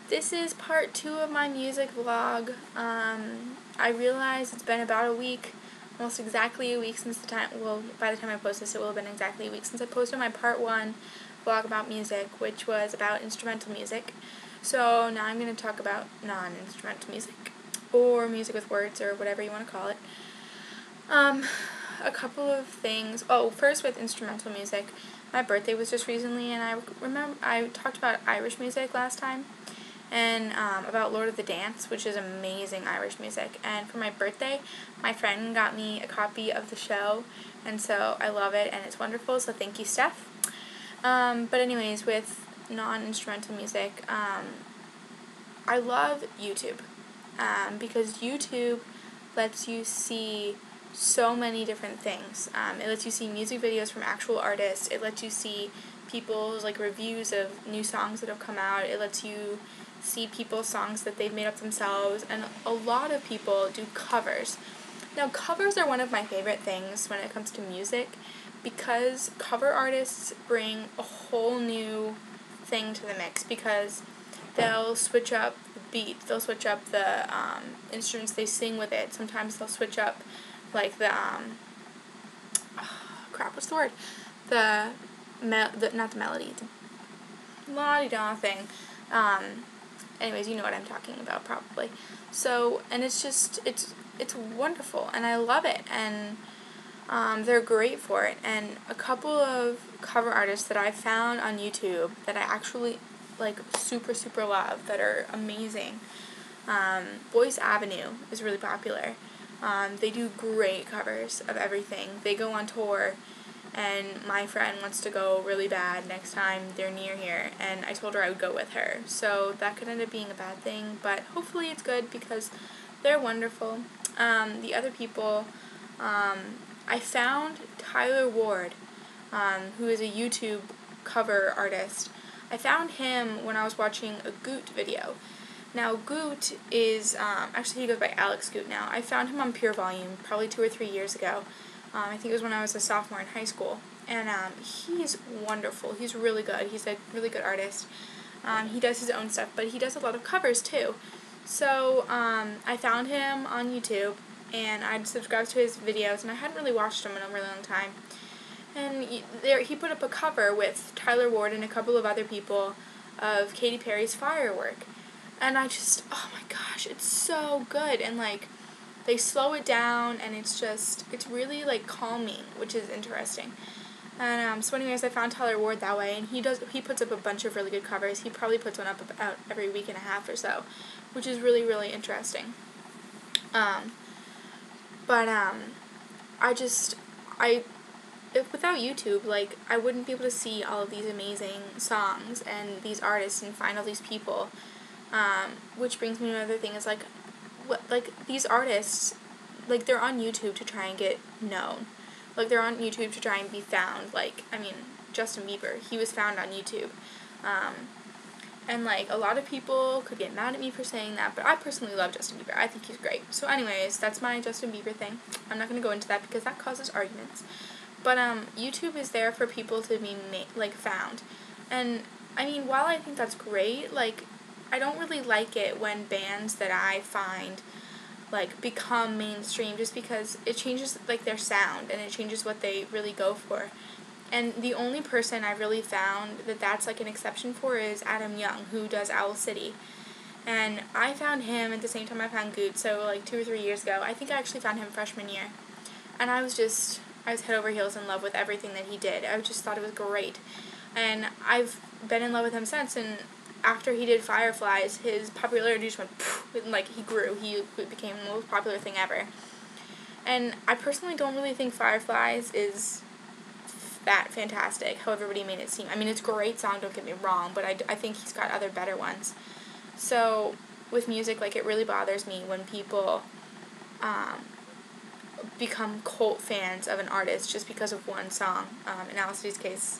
This is part 2 of my music vlog. I realize it's been about a week, almost exactly a week since by the time I post this, it will have been exactly a week since I posted my part 1 vlog about music, which was about instrumental music. So now I'm going to talk about non-instrumental music, or music with words, or whatever you want to call it. A couple of things. Oh, first with instrumental music, my birthday was just recently, and I remember I talked about Irish music last time, and about Lord of the Dance, which is amazing Irish music. And for my birthday, my friend got me a copy of the show, and so I love it, and it's wonderful, so thank you, Steph. But anyways, with non-instrumental music, I love YouTube, because YouTube lets you see so many different things. It lets you see music videos from actual artists. It lets you see people's reviews of new songs that have come out. It lets you see people's songs that they've made up themselves, and a lot of people do covers. Now, covers are one of my favorite things when it comes to music, because cover artists bring a whole new thing to the mix, because they'll switch up the beat, they'll switch up the instruments they sing with it. Sometimes they'll switch up what's the word? Not the melody, the la-di-da thing. Anyways, you know what I'm talking about probably. So, and it's just, it's wonderful, and I love it, and they're great for it. And a couple of cover artists that I found on YouTube that I actually super, super love, that are amazing. Voice Avenue is really popular. They do great covers of everything. They go on tour, and my friend wants to go really bad next time they're near here, and I told her I would go with her. So that could end up being a bad thing, but hopefully it's good, because they're wonderful. The other people, I found Tyler Ward, who is a YouTube cover artist. I found him when I was watching a Goot video. Now, Goot is, actually he goes by Alex Goot now. I found him on Pure Volume probably 2 or 3 years ago. I think it was when I was a sophomore in high school. And he's wonderful. He's really good. He's a really good artist. He does his own stuff, but he does a lot of covers too. So I found him on YouTube, and I'd subscribed to his videos, and I hadn't really watched him in a really long time. And he put up a cover with Tyler Ward and a couple of other people of Katy Perry's Firework. And I just, oh my gosh, it's so good. And they slow it down, and it's really calming, which is interesting. And so anyways, I found Tyler Ward that way, and he puts up a bunch of really good covers. He probably puts one up about every week and a half or so, which is really, really interesting. Without YouTube, I wouldn't be able to see all of these amazing songs and these artists and find all these people. Which brings me to another thing, is these artists, they're on YouTube to try and get known. They're on YouTube to try and be found. Justin Bieber, he was found on YouTube. And a lot of people could get mad at me for saying that, but I personally love Justin Bieber. I think he's great. So anyways, that's my Justin Bieber thing. I'm not going to go into that because that causes arguments. But YouTube is there for people to be found. And while I think that's great, I don't really like it when bands that I find become mainstream, just because it changes their sound, and it changes what they really go for. And the only person I really found that's an exception for is Adam Young, who does Owl City. And I found him at the same time I found Goot, so 2 or 3 years ago. I think I actually found him freshman year. And I was head over heels in love with everything that he did. I just thought it was great. And I've been in love with him since, and after he did Fireflies, his popularity just went poof, and he grew. He became the most popular thing ever. And I personally don't really think Fireflies is that fantastic, how everybody made it seem. It's a great song, don't get me wrong, but I think he's got other better ones. So with music, it really bothers me when people become cult fans of an artist just because of one song. In Alice's case,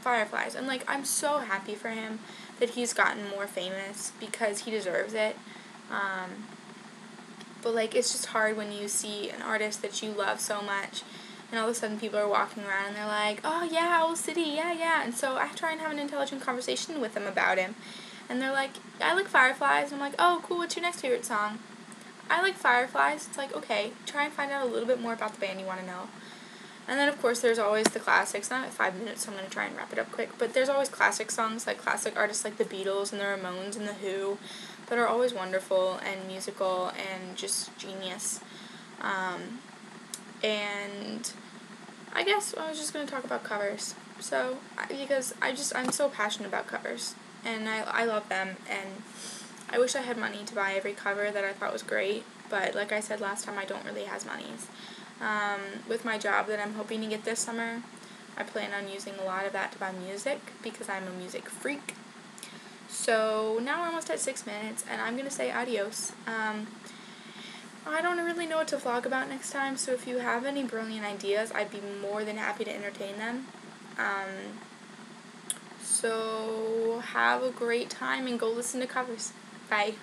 Fireflies. And I'm so happy for him that he's gotten more famous, because he deserves it. But it's just hard when you see an artist that you love so much, and all of a sudden people are walking around and they're like, oh yeah, Owl City, yeah. And so I try and have an intelligent conversation with them about him. And they're like, I like Fireflies. And I'm like, oh, cool, what's your next favorite song? I like Fireflies. It's like, okay, try and find out a little bit more about the band you want to know. And then, of course, there's always the classics. Not at 5 minutes, so I'm going to try and wrap it up quick. But there's always classic songs, like classic artists like the Beatles and the Ramones and the Who, that are always wonderful and musical and just genius. And I guess I was just going to talk about covers. So, because I'm so passionate about covers. And I love them. And I wish I had money to buy every cover that I thought was great. But like I said last time, I don't really have monies. With my job that I'm hoping to get this summer, I plan on using a lot of that to buy music because I'm a music freak. So now we're almost at 6 minutes, and I'm going to say adios. I don't really know what to vlog about next time, so if you have any brilliant ideas, I'd be more than happy to entertain them. So have a great time and go listen to covers. Bye.